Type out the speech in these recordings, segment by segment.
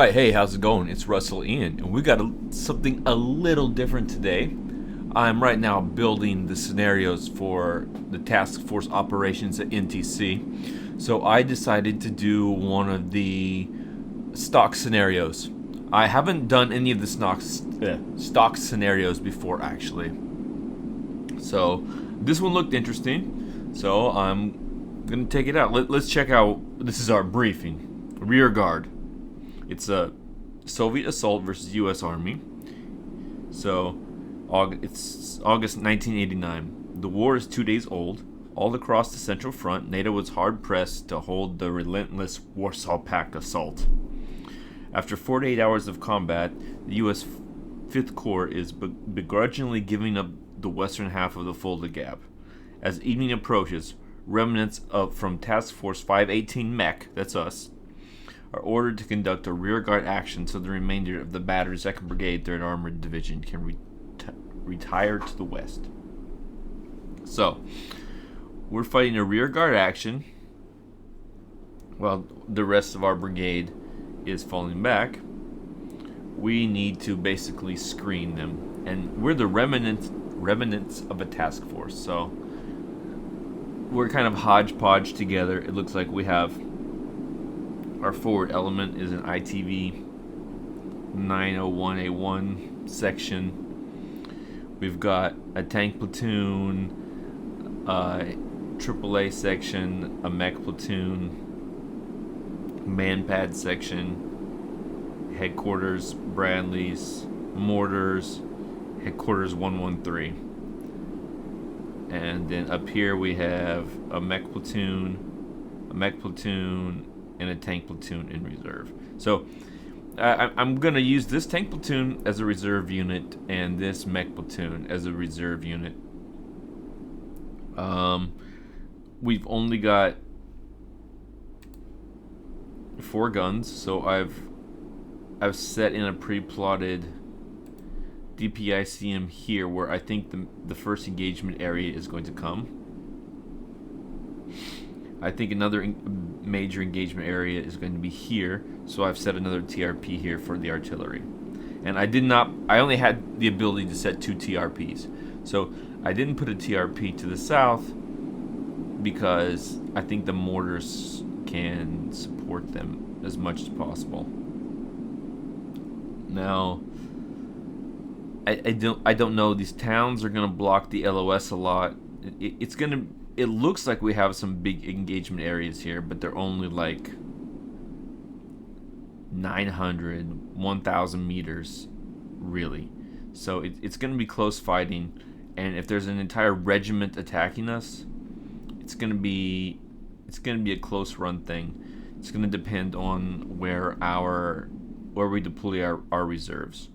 Alright, hey, how's it going? It's Russell Ian, and we got something a little different today. I'm right now building the scenarios for the task force operations at NTC. So I decided to do one of the stock scenarios. I haven't done any of the stock scenarios before, actually. So this one looked interesting, so I'm going to take it out. Let's check out, this is our briefing. Rear guard. It's a Soviet assault versus U.S. Army. So, it's August 1989. The war is 2 days old. All across the Central Front, NATO was hard-pressed to hold the relentless Warsaw Pact assault. After 48 hours of combat, the U.S. Fifth Corps is begrudgingly giving up the western half of the Fulda Gap. As evening approaches, remnants from Task Force 518 MEC, that's us, are ordered to conduct a rearguard action so the remainder of the battered 2nd Brigade, 3rd Armored Division can retire to the west. So, we're fighting a rearguard action while the rest of our brigade is falling back. We need to basically screen them. And we're the remnants of a task force. So, we're kind of hodgepodge together. It looks like we have our forward element is an ITV 901A1 section. We've got a tank platoon, a AAA section, a mech platoon, man-pad section, headquarters, Bradleys, mortars, headquarters 113. And then up here we have a mech platoon, and a tank platoon in reserve. So I'm going to use this tank platoon as a reserve unit and this mech platoon as a reserve unit. We've only got 4 guns, so I've set in a pre-plotted DPICM here where I think the first engagement area is going to come. I think another major engagement area is going to be here, so I've set another TRP here for the artillery. And I only had the ability to set 2 TRPs. So I didn't put a TRP to the south because I think the mortars can support them as much as possible. Now, I don't know, these towns are going to block the LOS a lot. It looks like we have some big engagement areas here, but they're only like 900, 1,000 meters, really. So it's going to be close fighting, and if there's an entire regiment attacking us, it's going to be a close run thing. It's going to depend on where we deploy our reserves.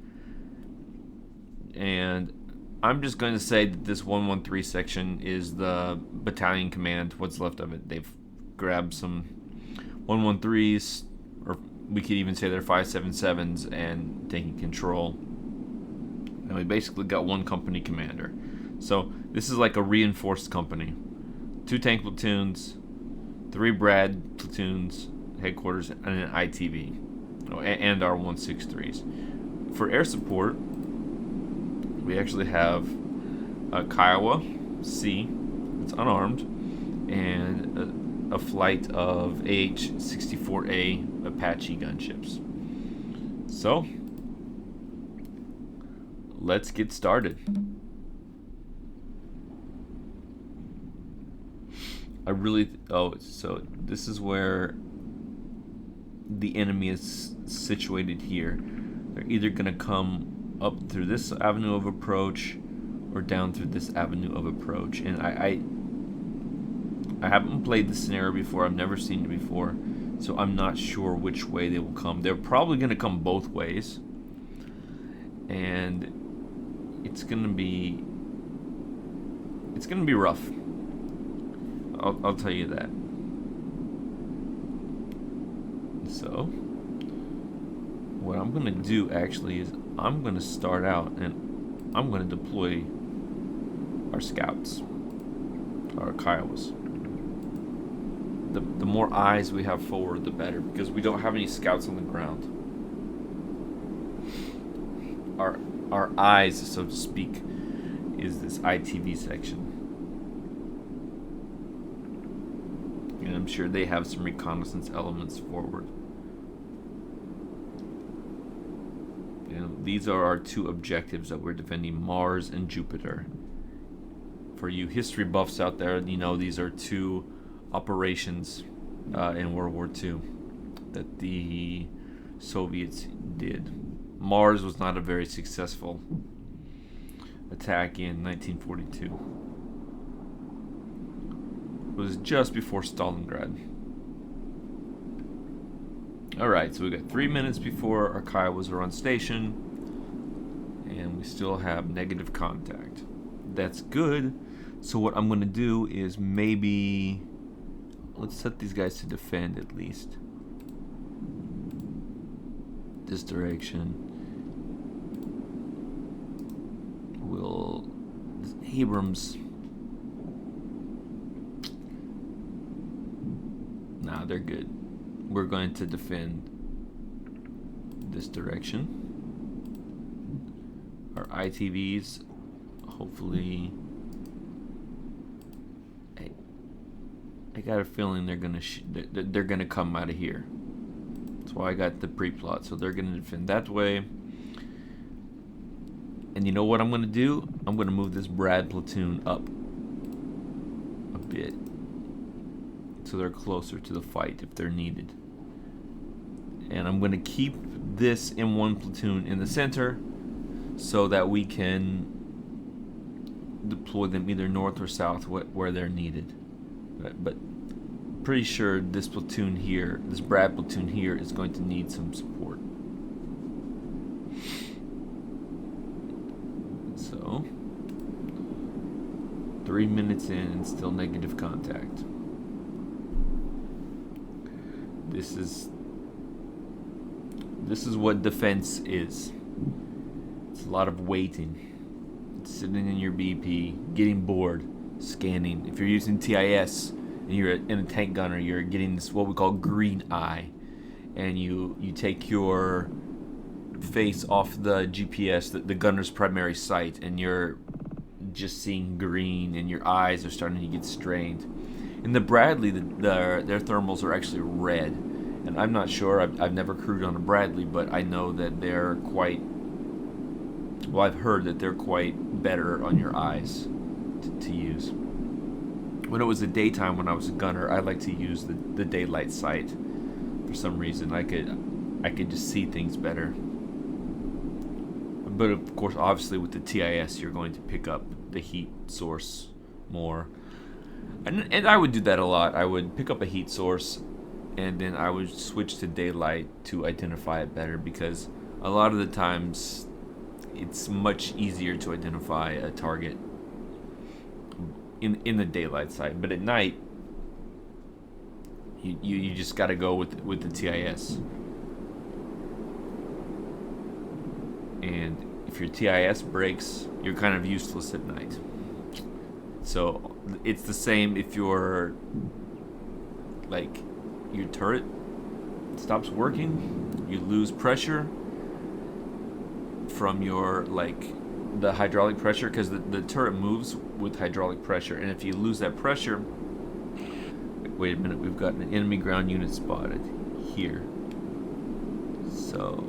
And I'm just going to say that this 113 section is the battalion command, what's left of it. They've grabbed some 113s, or we could even say they're 577s, and taking control. And we basically got 1 company commander. So this is like a reinforced company. 2 tank platoons, 3 Brad platoons, headquarters, and an ITV, and our 163s. For air support, we actually have a Kiowa C, it's unarmed, and a flight of AH-64A Apache gunships. So, let's get started. So this is where the enemy is situated here. They're either going to come up through this avenue of approach or down through this avenue of approach. And I haven't played this scenario before. I've never seen it before, so I'm not sure which way they will come. They're probably going to come both ways, and it's going to be rough. I'll tell you that. So what I'm going to do actually is I'm going to start out and I'm going to deploy our scouts, our Kiowas. The more eyes we have forward, the better, because we don't have any scouts on the ground. our eyes, so to speak, is this ITV section. And I'm sure they have some reconnaissance elements forward. And these are our two objectives that we're defending, Mars and Jupiter. For you history buffs out there, you know these are two operations in World War II that the Soviets did. Mars was not a very successful attack in 1942. It was just before Stalingrad. Alright, so we got 3 minutes before our Kiowas are on station, and we still have negative contact. That's good. So what I'm going to do is maybe... let's set these guys to defend at least. This direction. Will... Abrams... Nah, they're good. We're going to defend this direction. Our ITVs, hopefully... I got a feeling they're gonna come out of here. That's why I got the pre-plot. So they're gonna defend that way. And you know what I'm gonna do? I'm gonna move this Brad platoon up a bit, so they're closer to the fight if they're needed. And I'm gonna keep this M1 platoon in the center, so that we can deploy them either north or south where they're needed. But pretty sure this platoon here, this Brad platoon here, is going to need some support. So 3 minutes in and still negative contact. This is what defense is. It's a lot of waiting, sitting in your BP, getting bored, scanning. If you're using TIS and you're in a tank gunner, you're getting this what we call green eye, and you take your face off the GPS, the gunner's primary sight, and you're just seeing green, and your eyes are starting to get strained. In the Bradley, their thermals are actually red, and I'm not sure. I've never crewed on a Bradley, but I know that they're quite. Well, I've heard that they're quite better on your eyes to use. When it was the daytime, when I was a gunner, I like to use the daylight sight. For some reason, I could just see things better. But of course, obviously, with the TIS, you're going to pick up the heat source more. And I would do that a lot. I would pick up a heat source, and then I would switch to daylight to identify it better, because a lot of the times it's much easier to identify a target in the daylight sight. But at night, you just got to go with the TIS. And if your TIS breaks, you're kind of useless at night. So it's the same if your turret stops working, you lose pressure from your the hydraulic pressure, because the turret moves with hydraulic pressure, and if you lose that pressure, wait a minute, we've got an enemy ground unit spotted here. So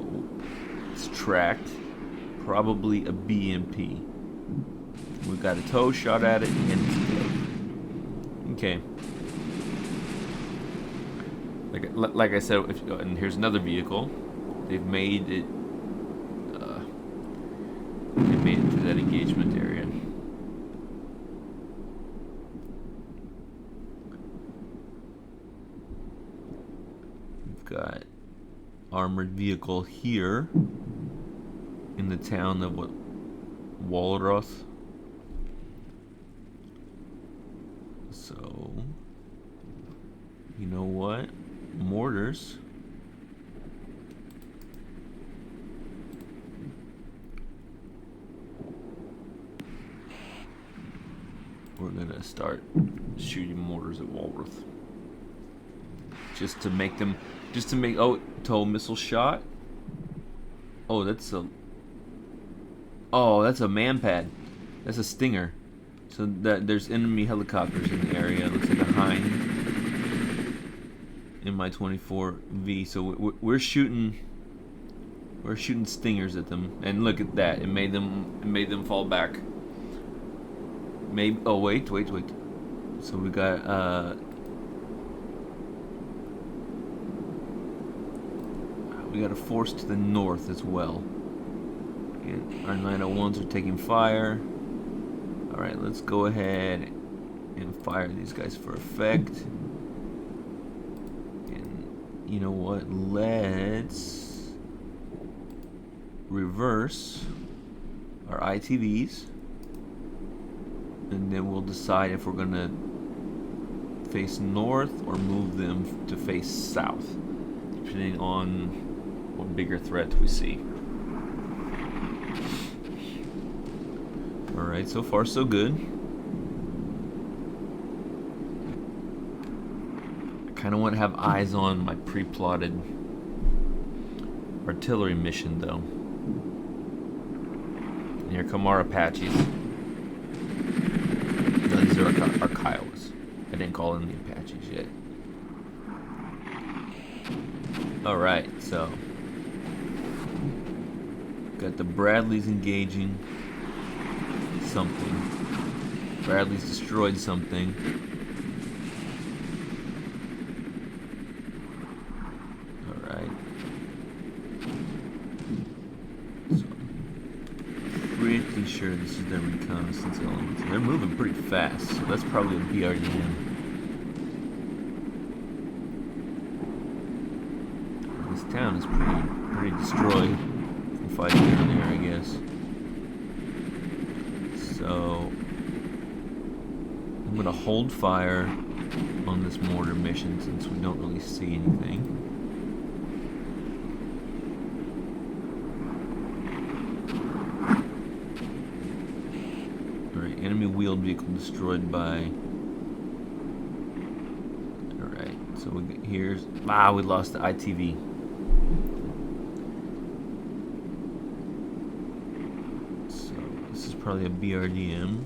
it's tracked, probably a BMP. We've got a tow shot at it, and it's dead. Okay. Like I said, and here's another vehicle. They've made it. They made it to that engagement area. We've got armored vehicle here in the town of Walroth. So, you know what? Mortars. We're gonna start shooting mortars at Walworth, just to make. Oh, tow missile shot. Oh, that's a Oh, that's a man pad. That's a Stinger. So that there's enemy helicopters in the area. It looks like a Hind Mi-24V. So we're shooting. We're shooting Stingers at them, and look at that! It made them fall back. Maybe. Oh wait. So we got a force to the north as well. And our 901s are taking fire. All right, let's go ahead and fire these guys for effect. And you know what? Let's reverse our ITVs, and then we'll decide if we're gonna face north or move them to face south, depending on what bigger threat we see. Alright, so far so good. I kind of want to have eyes on my pre-plotted artillery mission, though. And here come our Apaches. No, these are our Kiowas. I didn't call them the Apaches yet. Alright, so got the Bradleys engaging something. Bradley's destroyed something. Alright. So, pretty sure this is their reconnaissance elements. They're moving pretty fast, so that's probably a BRDM. This town is pretty destroyed from fighting down there, I guess. So I'm gonna hold fire on this mortar mission since we don't really see anything. Alright, enemy wheeled vehicle destroyed by. Alright, so here's we lost the ITV. Probably a BRDM.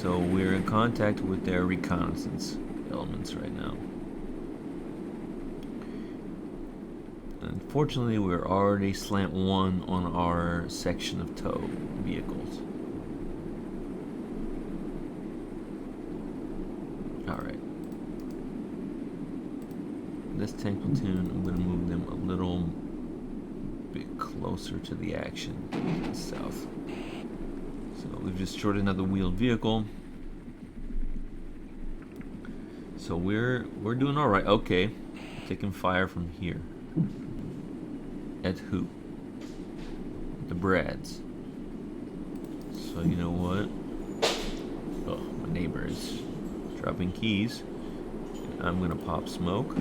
So we're in contact with their reconnaissance elements right now. Unfortunately, we're already slant 1 on our section of tow vehicles. Alright. This tank platoon, I'm going to move them a little bit closer to the action to the south. So we've just destroyed another wheeled vehicle. So we're doing all right. Okay, taking fire from here. At who? The Brads. So you know what? Oh, my neighbor is dropping keys. I'm gonna pop smoke.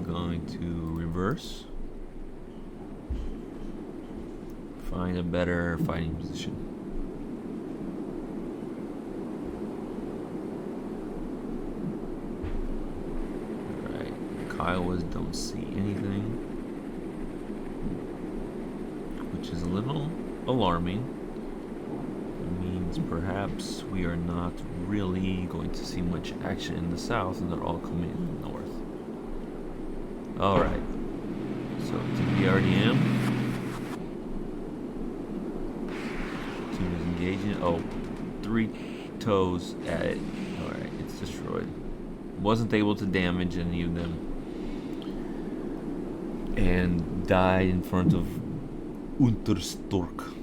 Going to reverse, find a better fighting position. Alright, Kiowas don't see anything, which is a little alarming. It means perhaps we are not really going to see much action in the south, and they're all coming in the north. Alright, so to the RDM. Team is engaging. Oh, 3 toes at it. Alright, it's destroyed. Wasn't able to damage any of them. And died in front of Unterstork.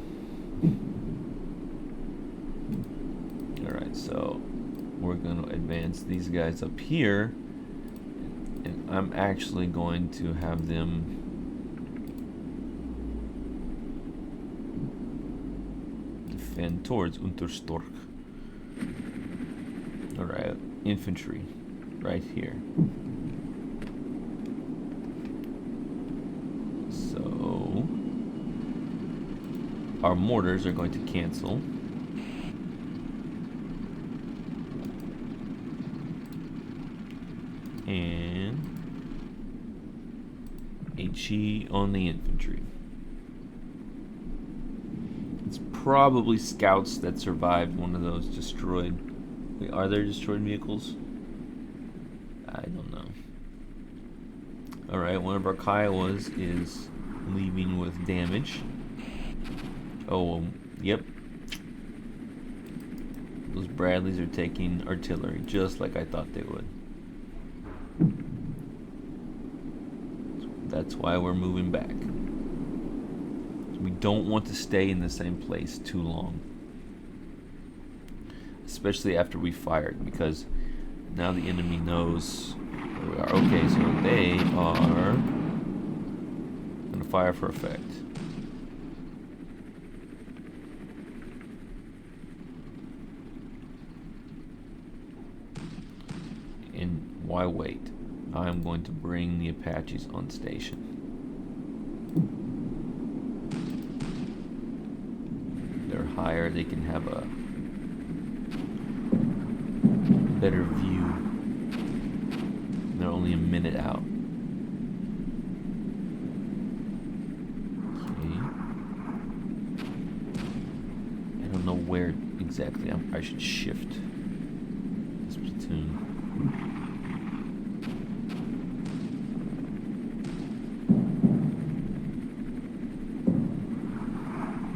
Alright, so we're going to advance these guys up here. And I'm actually going to have them defend towards Unterstork. Alright, infantry right here. So our mortars are going to cancel. And HE on the infantry. It's probably scouts that survived one of those destroyed. Wait, are there destroyed vehicles? I don't know. Alright, one of our Kiowas is leaving with damage. Oh, yep. Those Bradleys are taking artillery, just like I thought they would. That's why we're moving back. We don't want to stay in the same place too long. Especially after we fired, because now the enemy knows where we are. Okay, so they are going to fire for effect. And why wait? I'm going to bring the Apaches on station. They're higher, they can have a better view. They're only a minute out. Okay. I don't know where exactly I should shift this platoon.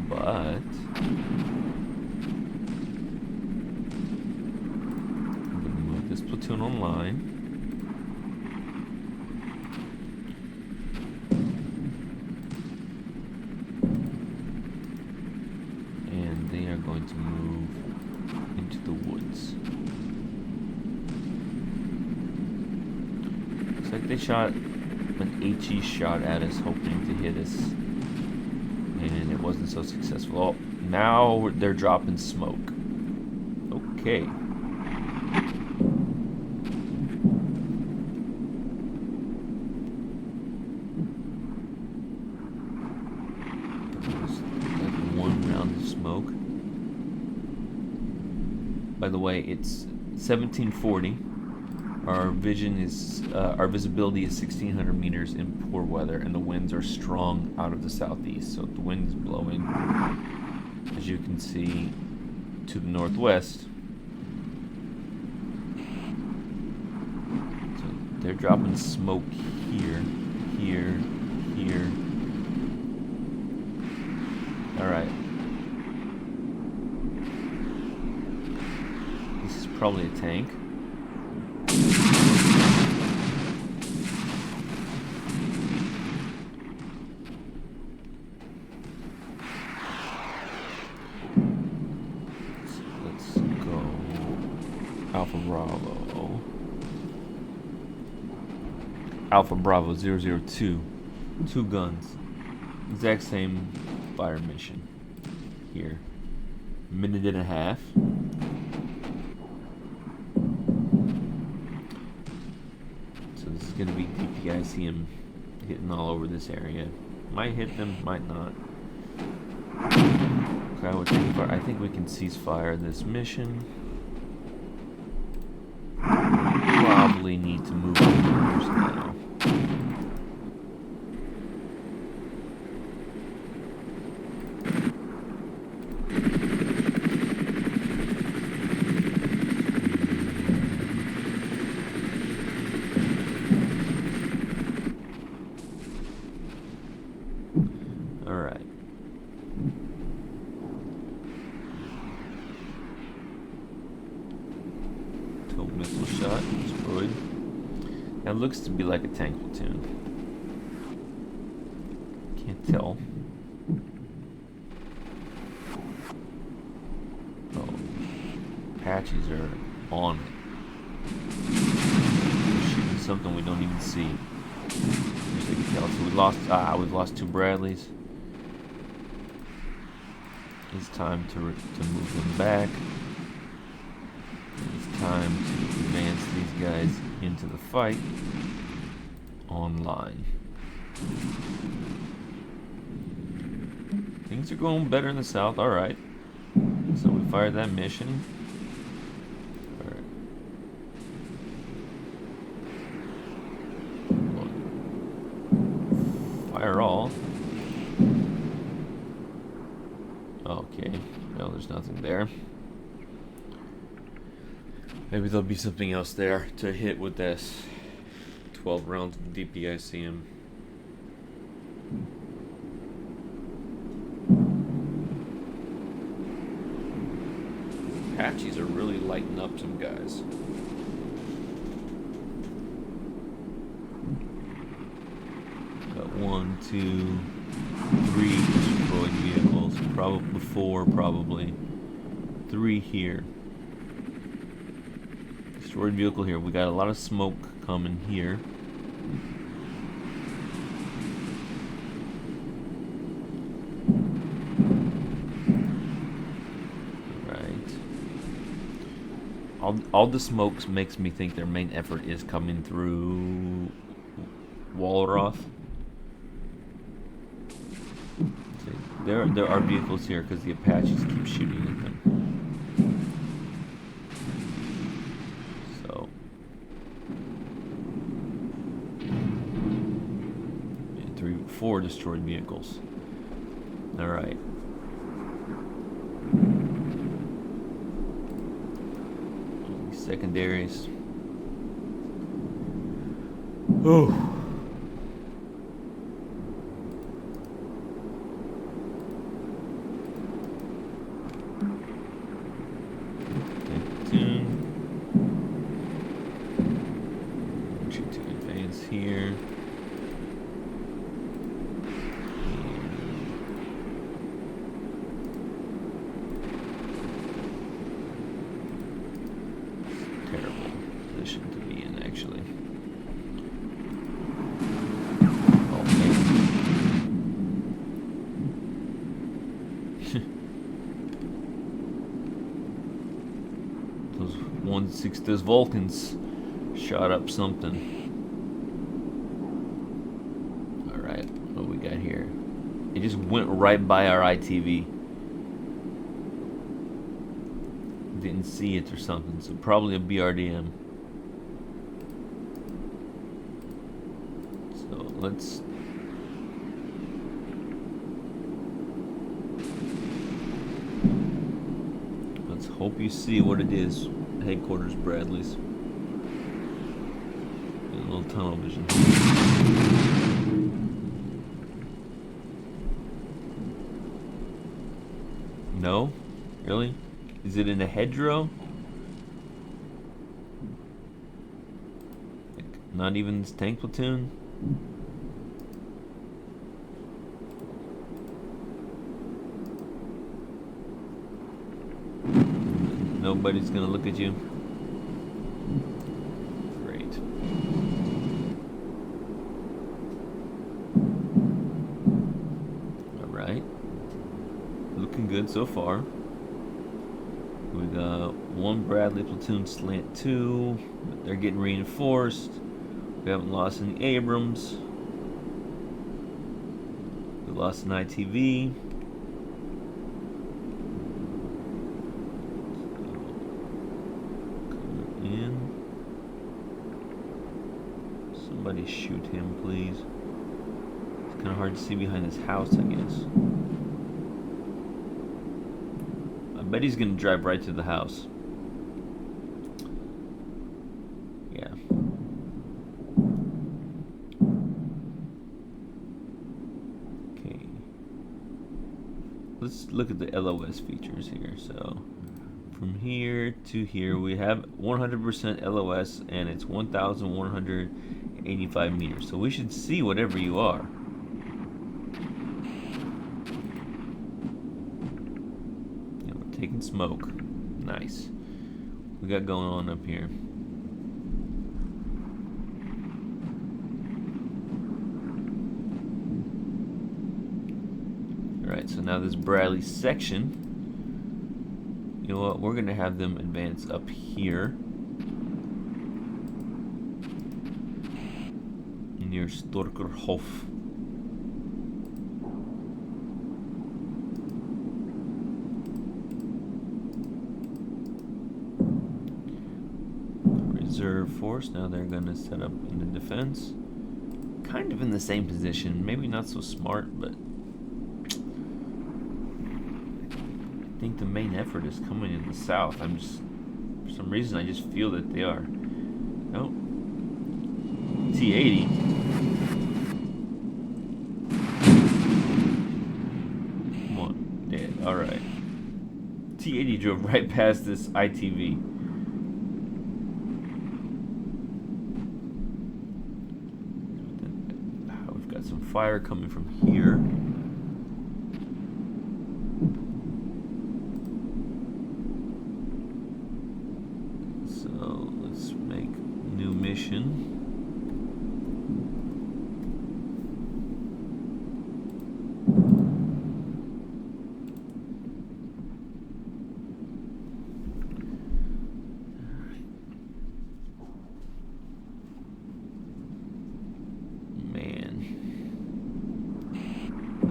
But I'm going to move this platoon online. And they are going to move into the woods. Looks like they shot an HE shot at us, hoping to hit us. And it wasn't so successful. Oh, now they're dropping smoke. Okay. That's one round of smoke. By the way, it's 1740. Our visibility is 1,600 meters in poor weather, and the winds are strong out of the southeast. So the wind is blowing, as you can see, to the northwest. So they're dropping smoke here, here, here. All right. This is probably a tank. Alpha Bravo. Alpha Bravo 002. 2 guns. Exact same fire mission. Here. Minute and a half. So this is going to be DP. I see him hitting all over this area. Might hit them, might not. Okay, I think we can cease fire this mission. Probably need to move on now. All right. Missile shot destroyed. That looks to be like a tank platoon. Can't tell. Oh, Apaches are on it. They're shooting something we don't even see. As you can tell, so we've lost 2 Bradleys. It's time to move them back. It's time to advance these guys into the fight online. Things are going better in the south. Alright. So we fired that mission. Alright. Okay, no, there's nothing there. Maybe there'll be something else there to hit with this. 12 rounds of DPICM. Apaches are really lighting up some guys. Got 1, 2, 3 destroyed vehicles. Probably 4, probably 3 here. Destroyed vehicle here. We got a lot of smoke coming here. All the smokes makes me think their main effort is coming through Walroth. There are vehicles here because the Apaches keep shooting at them. So, yeah, 3, 4 destroyed vehicles. All right. Secondaries. Oh. Platoon. Shoot to advance here. Terrible position to be in, actually. Okay. Those Vulcans shot up something. Alright, what we got here? It just went right by our ITV. Didn't see it or something, so probably a BRDM. So let's hope you see what it is. Headquarters Bradley's. A little tunnel vision. No? Really? Is it in a hedgerow? Like, not even this tank platoon? Nobody's gonna look at you. Great. Alright. Looking good so far. We got 1 Bradley platoon slant 2. They're getting reinforced. We haven't lost any Abrams. We lost an ITV. Coming in. Somebody shoot him, please. It's kind of hard to see behind his house, I guess. I bet he's gonna drive right to the house. Yeah. Okay. Let's look at the LOS features here. So, from here to here, we have 100% LOS, and it's 1,185 meters. So we should see whatever you are. Taking smoke. Nice. We got going on up here. Alright, so now this Bradley section, you know what, we're going to have them advance up here near Storkerhof. Reserve force, now they're going to set up in the defense. Kind of in the same position, maybe not so smart, but think the main effort is coming in the south. I'm just, for some reason, I just feel that they are. Oh, T-80. Come on, dead. All right. T-80 drove right past this ITV. We've got some fire coming from here. So let's make new mission.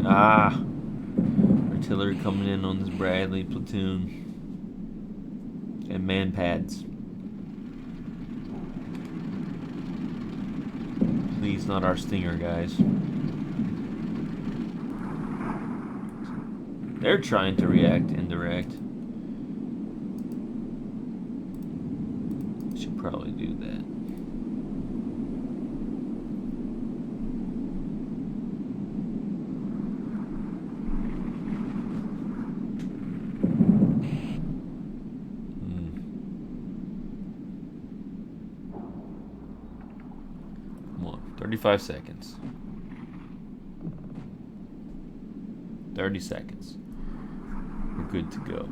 Ah, artillery coming in on this Bradley platoon. And man pads. Please, not our Stinger, guys. They're trying to react indirect. Should probably do that. Come on, 35 seconds. 30 seconds. We're good to go.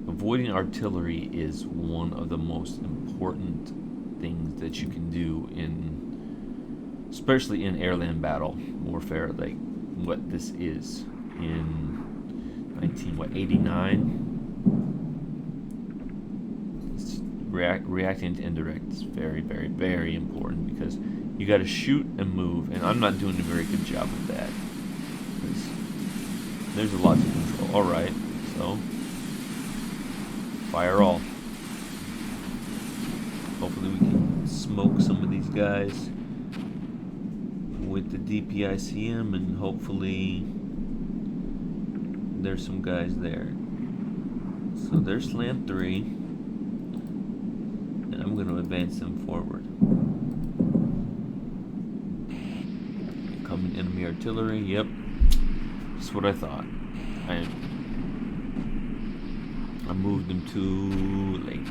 Avoiding artillery is one of the most important things that you can do in, especially in airland battle warfare, like what this is in 89. Reacting to indirect is very, very, very important because you got to shoot and move, and I'm not doing a very good job of that. There's a lot to control. All right, so fire all. Hopefully we can smoke some of these guys with the DPICM, and hopefully there's some guys there. So there's slant 3, and I'm going to advance them forward. Incoming enemy artillery. Yep, that's what I thought. I moved them too late.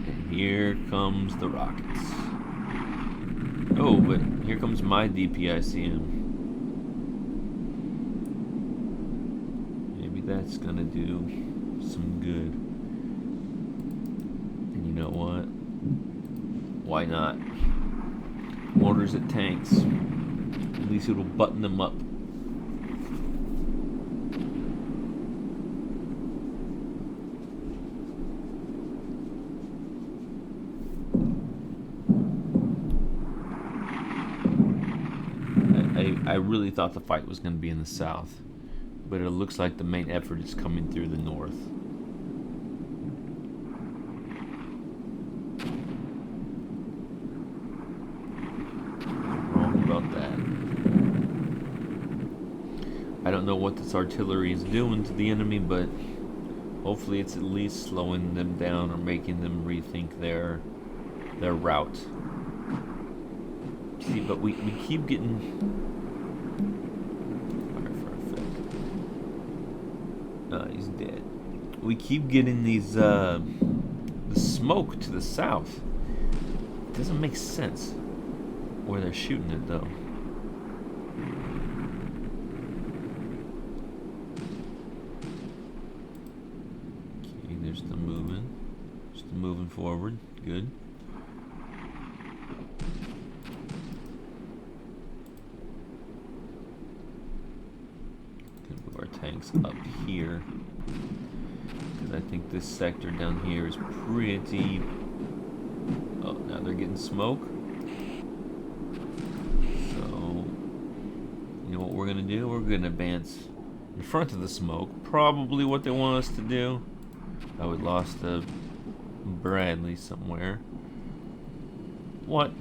And here comes the rockets. Oh, but here comes my DPICM. Maybe that's gonna do some good. And you know what? Why not? Mortars at tanks. At least it'll button them up. I really thought the fight was going to be in the south, but it looks like the main effort is coming through the north. Wrong about that. I don't know what this artillery is doing to the enemy, but hopefully it's at least slowing them down or making them rethink their route. See, but we keep getting... he's dead. We keep getting these, the smoke to the south. It doesn't make sense where they're shooting it, though. Okay, they're still moving. Still moving forward. Good. Our tanks up here, because I think this sector down here is pretty... Oh, now they're getting smoke. So, you know what we're gonna do? We're gonna advance in front of the smoke. Probably what they want us to do. Oh, we lost a Bradley somewhere. What?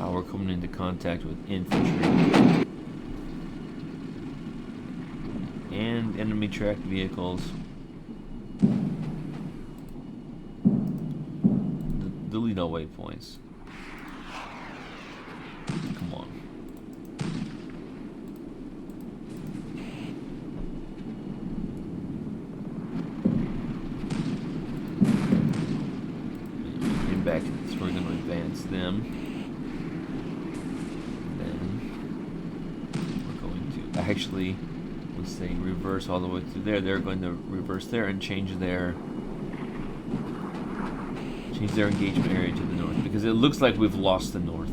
We're coming into contact with infantry and enemy tracked vehicles. Delete all waypoints. Come on. Get back to this. We're going to advance them. Then we're going to actually, let's say, reverse all the way through there. They're going to reverse there and change their engagement area to the north, because it looks like we've lost the north.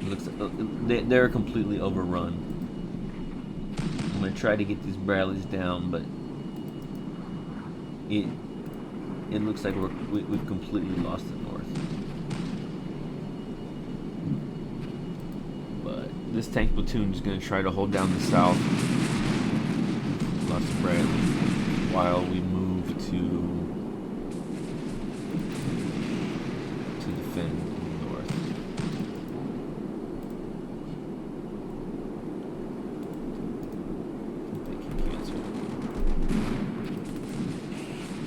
It looks like they're completely overrun. I'm going to try to get these Bradleys down, but it looks like we've completely lost the north. But this tank platoon is going to try to hold down the south. Lost of Bradley while we move to defend the north. They can cancel.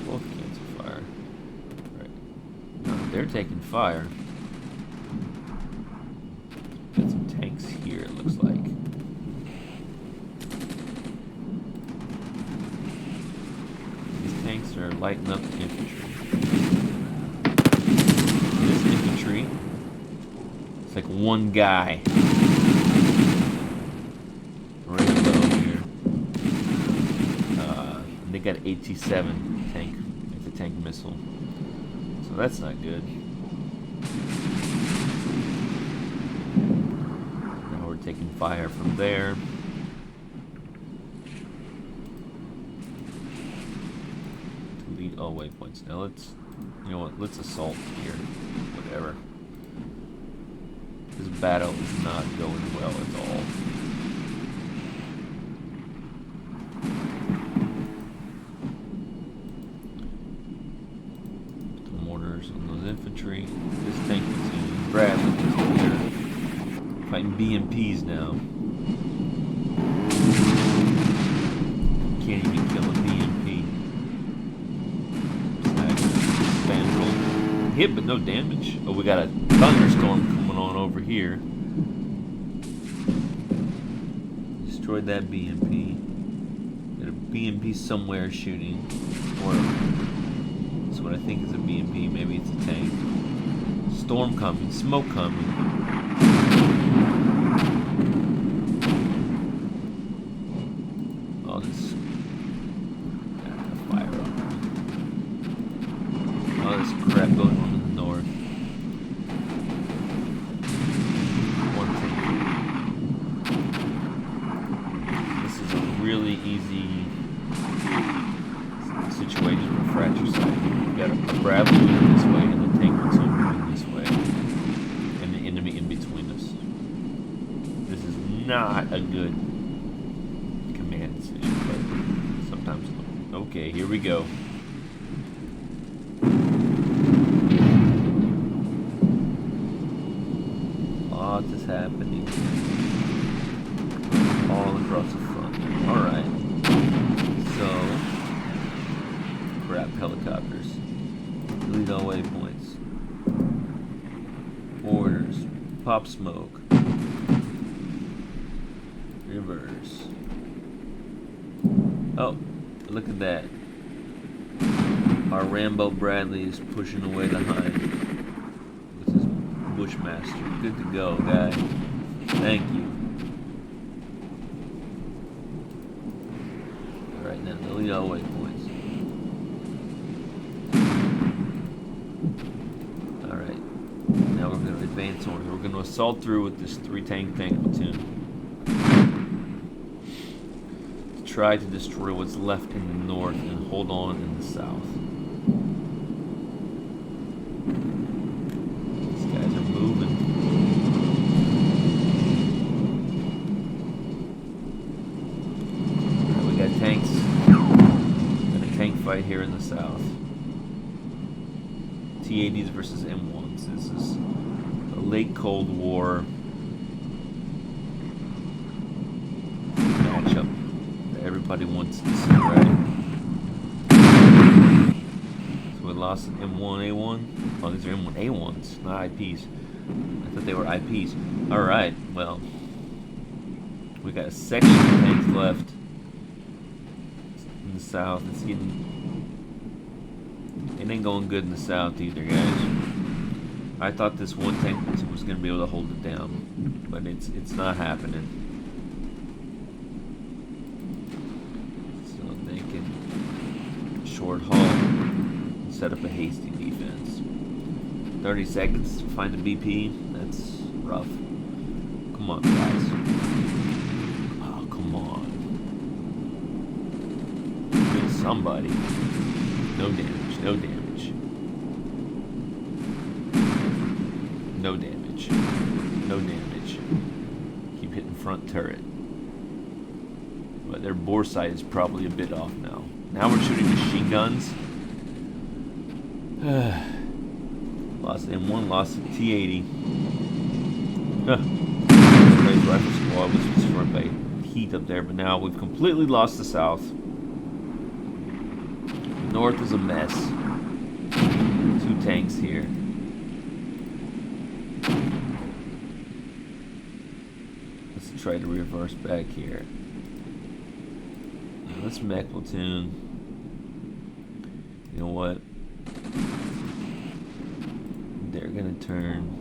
Both cancel fire. Right. Now they're taking fire. Got some tanks here, it looks like. These tanks are lighting up the infantry. It's like one guy. Rainbow here. They got AT-7 tank. It's a tank missile. So that's not good. Now we're taking fire from there. Delete all waypoints. Now let's, you know what, let's assault here. Whatever. This battle is not going well at all. Put the mortars on those infantry. This tank platoon, Bradley is here. Fighting BMPs now. Can't even kill a BMP. Spandrel. Hit but no damage. Oh, we got a thunderstorm coming on over here. Destroyed that BMP. Got a BMP somewhere shooting. Or it's what I think is a BMP. Maybe it's a tank. Storm coming. Smoke coming. All this fire up. All this crap going on in the north. One tank. This is a really easy situation for fratricide. We've got a Bradley moving this way and the tank platoon moving this way. And the enemy in between us. This is not a good command decision, but sometimes. Okay, here we go. Lots is happening all across the front. Alright. So, crap helicopters. Delete all waypoints. Orders. Pop smoke. Reverse. Oh, look at that. Our Rambo Bradley is pushing away the Hind with his Bushmaster. Good to go, guy. Thank you. Alright, now delete all waypoints. Alright. Now we're going to advance on. We're going to assault through with this 3-tank platoon. Try to destroy what's left in the north and hold on in the south. These guys are moving. Right, we got tanks and a tank fight here in the south. T-80s versus M1s. This is a late Cold War matchup that everybody wants to see, right? So we lost an M1A1. Oh, these are M1A1s, not IPs. I thought they were IPs. Alright, well, we got a section of tanks left in the south. It's getting... It ain't going good in the south either, guys. I thought this one tank was going to be able to hold it down, but it's not happening. So they can short haul and set up a hasty defense. 30 seconds to find a BP. That's rough. Come on, guys. Oh, come on. Get somebody. No damage. No damage. No damage. No damage. Keep hitting front turret. But their bore sight is probably a bit off now. Now we're shooting machine guns. Lost M1, lost a T-80. Brigade rifle squad was destroyed by heat up there, but now we've completely lost the south. North is a mess. 2 tanks here. Let's try to reverse back here. Now, let's mech platoon. You know what? They're gonna turn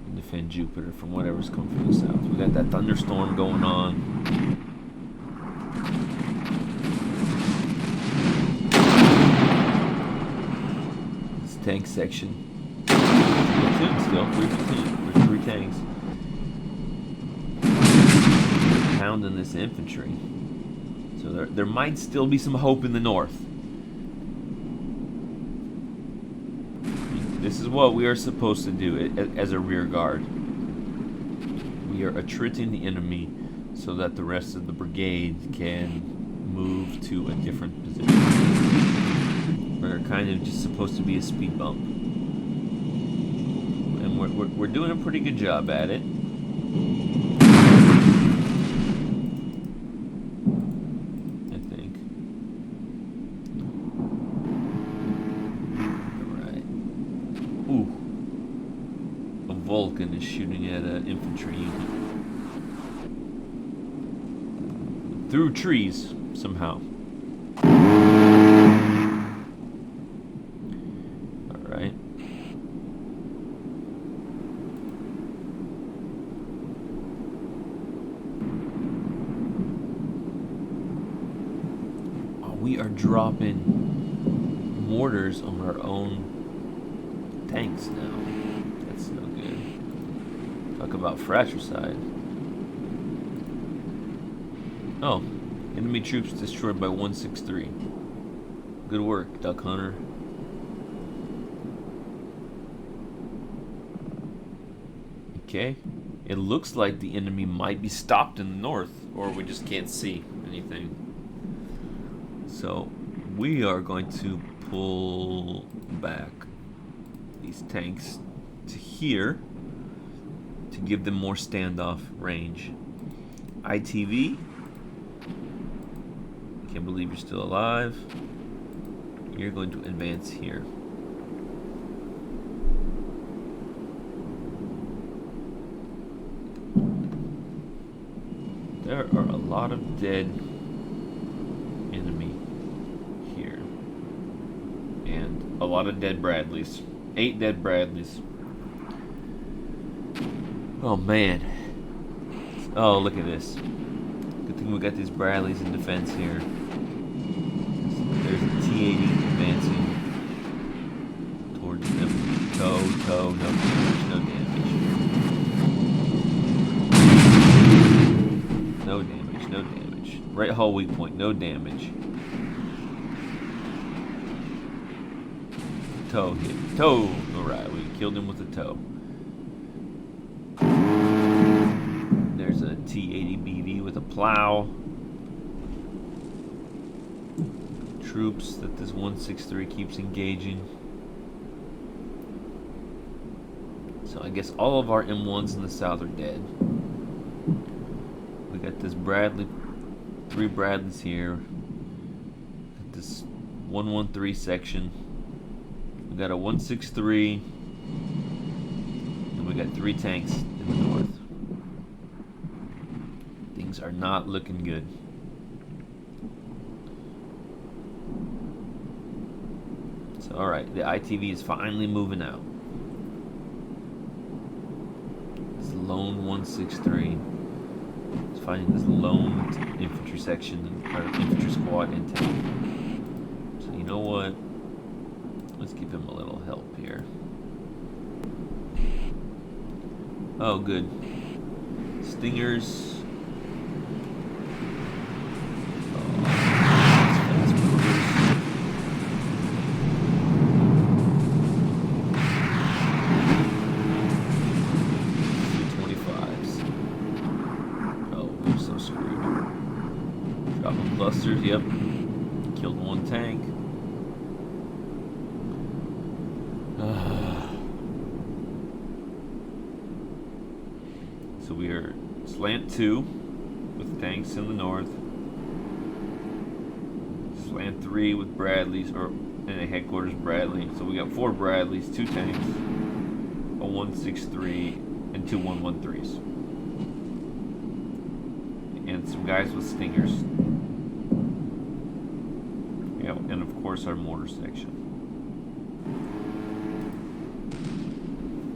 and defend Jupiter from whatever's coming from the south. We got that thunderstorm going on. Tank section. Platoon still, 3 platoon. There's 3 tanks. Pounding this infantry. So there might still be some hope in the north. This is what we are supposed to do as a rear guard. We are attriting the enemy so that the rest of the brigade can move to a different position. We're kind of just supposed to be a speed bump, and we're doing a pretty good job at it. I think. All right. Ooh, a Vulcan is shooting at an infantry unit through trees somehow. We are dropping mortars on our own tanks now. That's no good. Talk about fratricide. Oh, enemy troops destroyed by 163. Good work, Duck Hunter. Okay. It looks like the enemy might be stopped in the north, or we just can't see anything. So we are going to pull back these tanks to here to give them more standoff range. ITV, can't believe you're still alive. You're going to advance here. There are a lot of dead enemy here. And a lot of dead Bradleys. 8 dead Bradleys. Oh man. Oh, look at this. Good thing we got these Bradleys in defense here. There's a T-80 advancing towards them. Toe, no damage, no damage. No damage, no damage. Right hull weak point, no damage. Toe hit. Toe! Alright, we killed him with a toe. There's a T-80 BV with a plow. Troops that this 163 keeps engaging. So I guess all of our M1s in the south are dead. We got this Bradley, 3 Bradleys here. Got this 113 section. We got a 163. And we got 3 tanks in the north. Things are not looking good. So, alright, the ITV is finally moving out. This lone 163 is finding this lone infantry section, or infantry squad in tank. So, you know what? Let's give him a little help here. Oh, good. Stingers. Clusters, yep. Killed 1 tank. So we are slant 2 with tanks in the north. Slant 3 with Bradleys, and a headquarters Bradley. So we got 4 Bradleys, 2 tanks, a 163, and 2 113s. And some guys with Stingers. And of course our mortar section.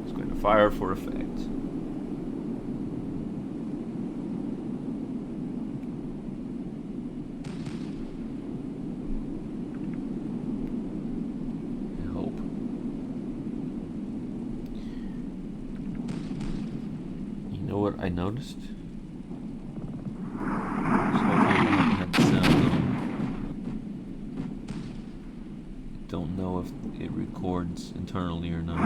It's going to fire for effect. I hope. You know what I noticed? Don't know if it records internally or not. I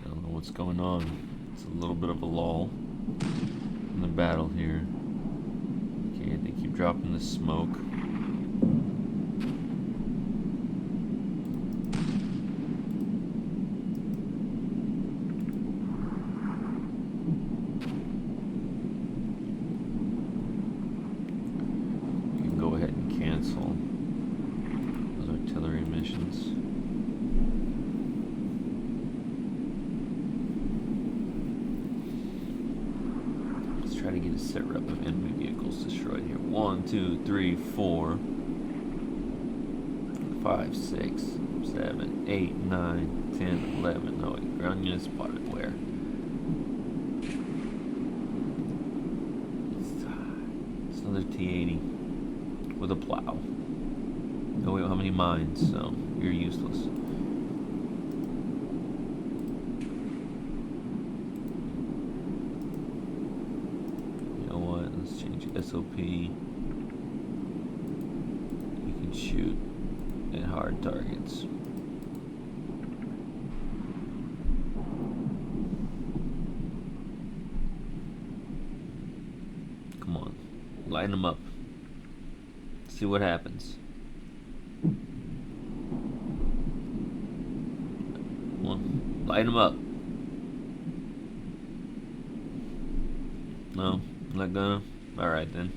don't know what's going on. It's a little bit of a lull in the battle here. Okay, they keep dropping the smoke. Those artillery missions. Let's try to get a set rep of enemy vehicles destroyed here. 1, 2, 3, 4, 5, 6, 7, 8, 9, 10, 11. Oh, wait, ground unit spotted where? It's another T-80. With a plow. No, we don't have any mines, so you're useless. You know what? Let's change SOP. You can shoot at hard targets. Come on. Line them up. See what happens. Come on, light them up. No, not gonna. All right then.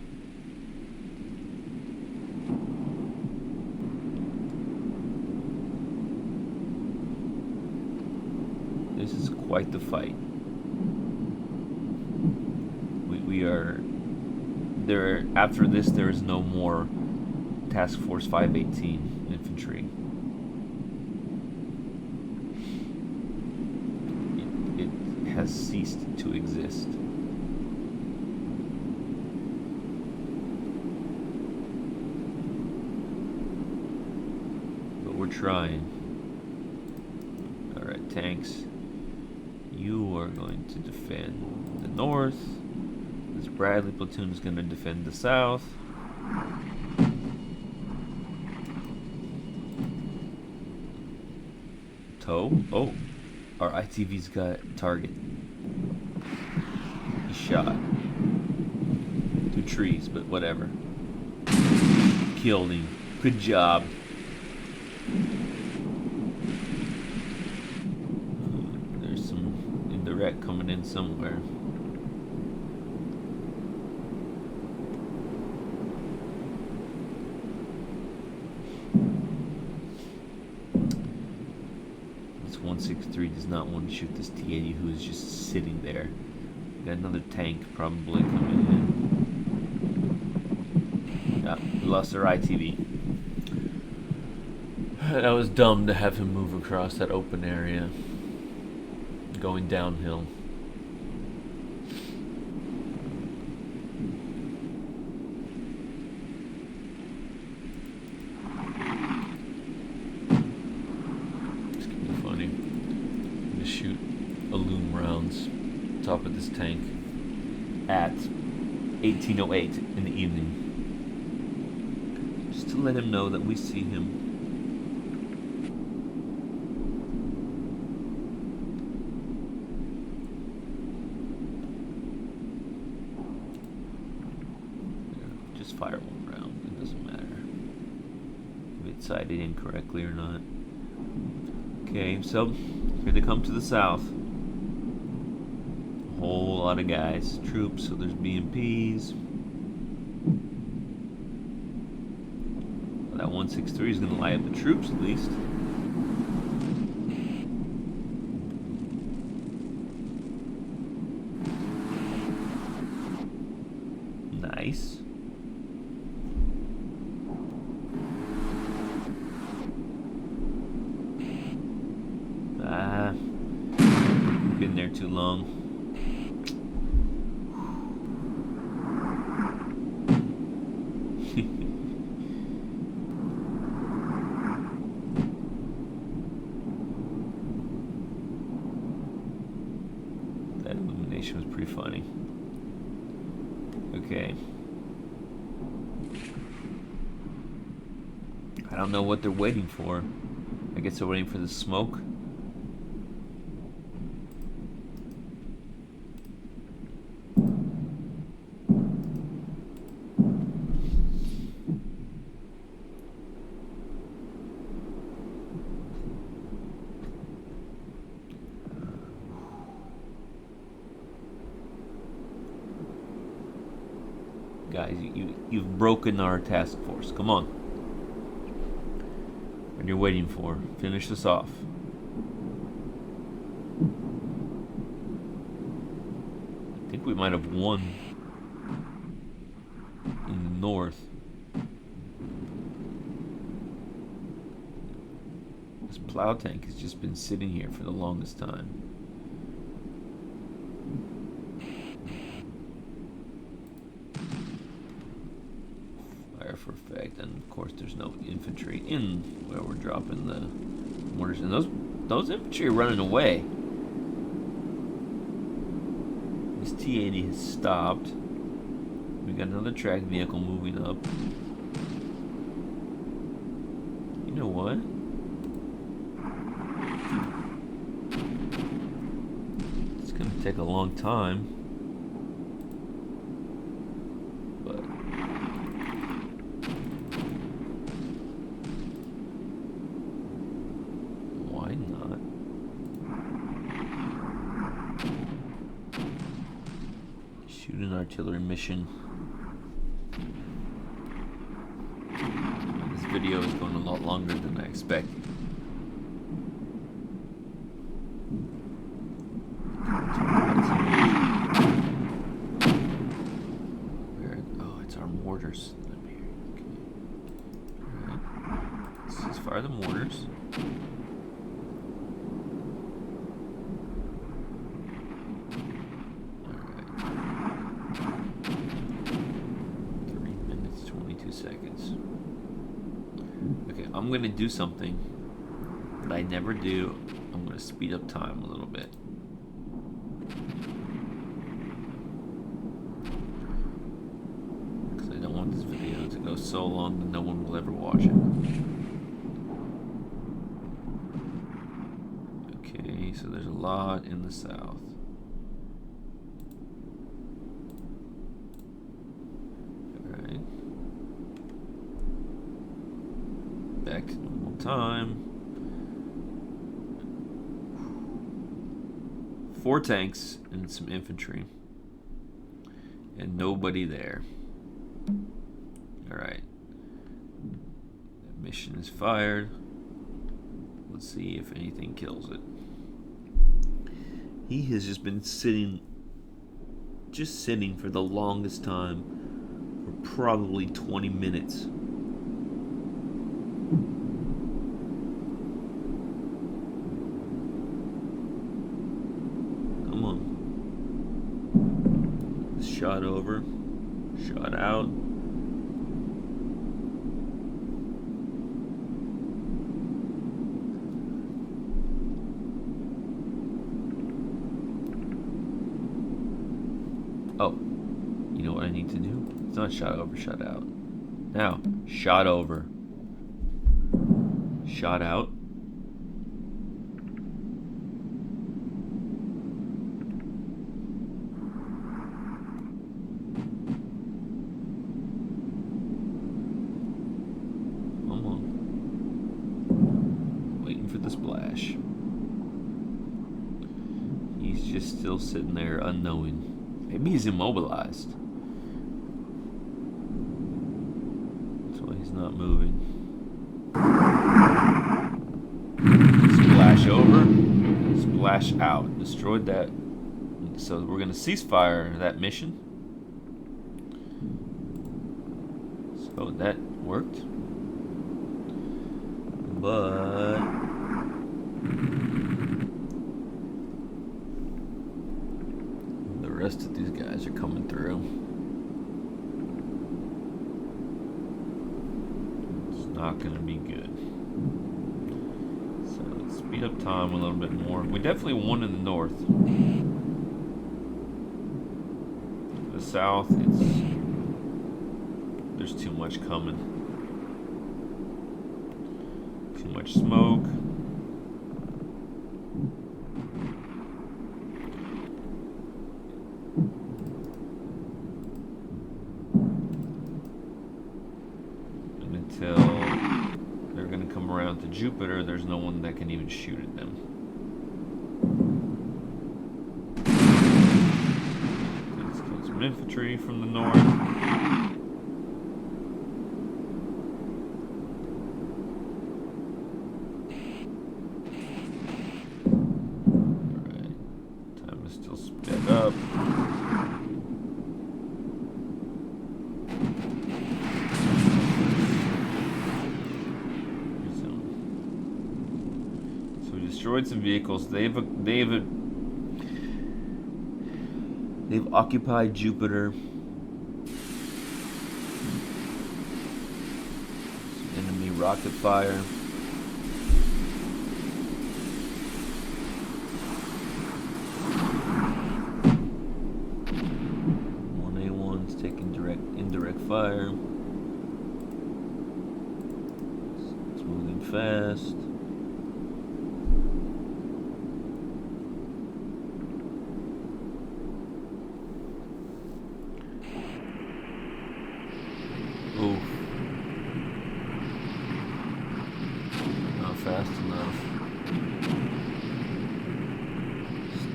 This is quite the fight. We are there. After this, there is no more Task Force 518 infantry. It has ceased to exist. But we're trying. Alright, tanks. You are going to defend the north. This Bradley platoon is going to defend the south. tow. Oh, our ITV's got target. He shot 2 trees, but whatever. Killed him. Good job. There's some indirect coming in somewhere. This 163 does not want to shoot this T-80 who is just sitting there. Got another tank probably coming in. Yeah, we lost our ITV. That was dumb to have him move across that open area, going downhill. It's gonna be funny. I'm gonna shoot loom rounds top of this tank at 18:08 in the evening, just to let him know that we see him. Just fire one round, it doesn't matter if it's sighted incorrectly or not. Okay, so here they come to the south. A whole lot of guys, troops, so there's BMPs. Well, that 163 is going to lie up the troops at least. Nice. Been there too long. That illumination was pretty funny. Okay. I don't know what they're waiting for. I guess they're waiting for the smoke. Guys, you've broken our task force. Come on. What you're waiting for. Finish this off. I think we might have won in the north. This plow tank has just been sitting here for the longest time. For effect, and of course there's no infantry in where we're dropping the mortars, and those infantry are running away. This T-80 has stopped. We got another track vehicle moving up. You know what? It's gonna take a long time. An artillery mission. This video is going a lot longer than I expected. Oh, it's our mortars. Okay. Alright. Let's fire the mortars. Seconds. Okay, I'm going to do something that I never do. I'm going to speed up time a little bit. Because I don't want this video to go so long that no one will ever watch it. so there's a lot in the south. Alright. Back to normal time. 4 tanks and some infantry. And nobody there. Alright. That mission is fired. Let's see if anything kills it. He has just been sitting for the longest time, for probably 20 minutes. Come on. Shot over. Shot out. Oh, you know what I need to do? It's not shot over, shot out. Now, shot over. Shot out. Come on. Waiting for the splash. He's just still sitting there unknowing. Maybe he's immobilized. That's why he's not moving. Splash over. Splash out. Destroyed that. So we're going to cease fire that mission. So that worked. But the rest of these guys are coming through. It's not going to be good. So let's speed up time a little bit more. We definitely won in the north. The south, there's too much coming. Too much smoke. Until they're going to come around to Jupiter, there's no one that can even shoot at them. Let's kill some infantry from the north. Alright, time is still sped up. Destroyed some vehicles. They've occupied Jupiter. Some enemy rocket fire. One A1's taking indirect fire. It's moving fast. Fast enough.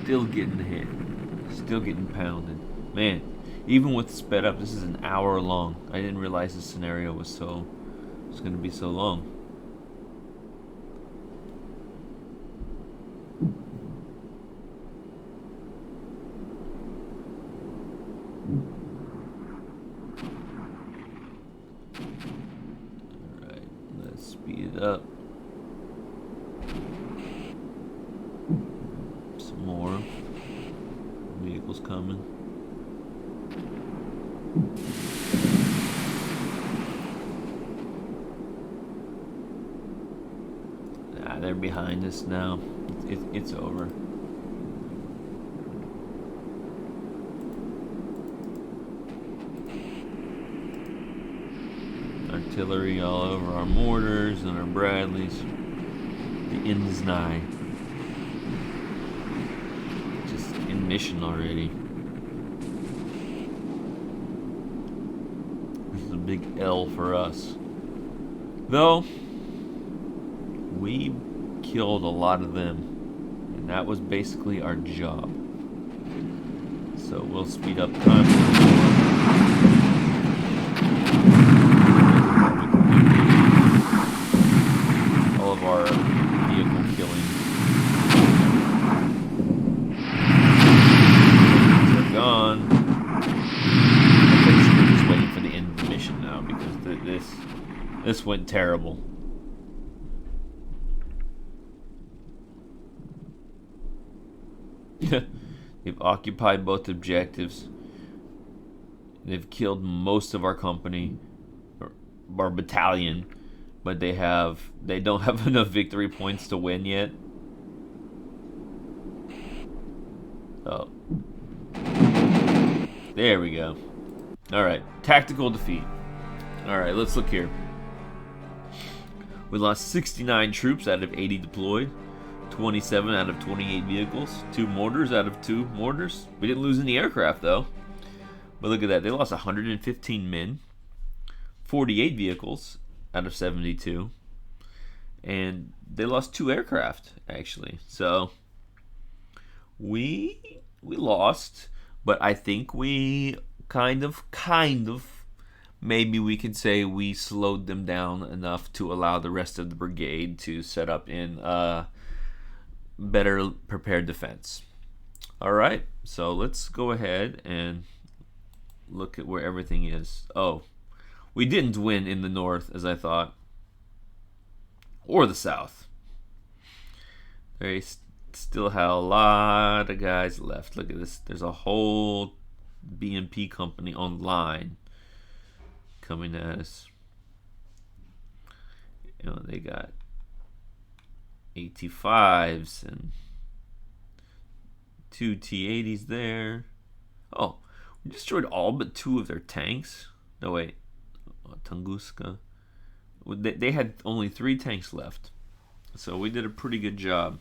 Still getting hit. Still getting pounded. Man, even with sped up, this is an hour long. I didn't realize this scenario was going to be so long. Alright, let's speed it up. Some more vehicles coming. They're behind us now. It's over. Artillery all over our mortars and our Bradleys. The end is nigh. mission already. This is a big L for us. Though, we killed a lot of them. And that was basically our job. So we'll speed up time. All of our vehicle killing. They're gone. I'm basically just waiting for the end of the mission now because this went terrible. They've occupied both objectives. They've killed most of our company, or our battalion, but they don't have enough victory points to win yet. Oh. There we go. Alright, tactical defeat. Alright, let's look here. We lost 69 troops out of 80 deployed. 27 out of 28 vehicles, 2 mortars out of 2 mortars. We didn't lose any aircraft though. But look at that, they lost 115 men, 48 vehicles out of 72, and they lost 2 aircraft actually. So we lost, but I think we kind of maybe we could say we slowed them down enough to allow the rest of the brigade to set up in better prepared defense. Alright, so let's go ahead and look at where everything is. Oh, we didn't win in the north as I thought, or the south. They still have a lot of guys left. Look at this, there's a whole BMP company online coming at us. You know, they got AT5s and 2 T80s there. Oh, we destroyed all but 2 of their tanks. No, wait. Tunguska. They had only 3 tanks left. So we did a pretty good job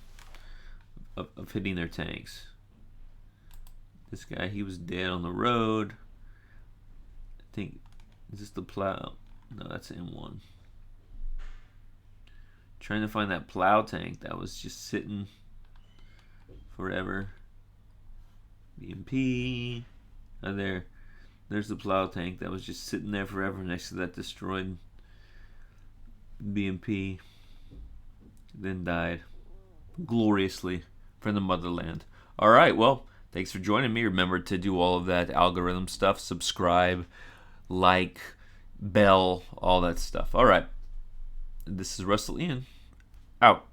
of hitting their tanks. This guy, he was dead on the road. I think, is this the plow? No, that's M1. Trying to find that plow tank that was just sitting forever. BMP. Oh, there's the plow tank that was just sitting there forever next to that destroyed BMP. Then died gloriously from the motherland. Alright, well, thanks for joining me. Remember to do all of that algorithm stuff. Subscribe, like, bell, all that stuff. Alright. This is Russell Ian. Out.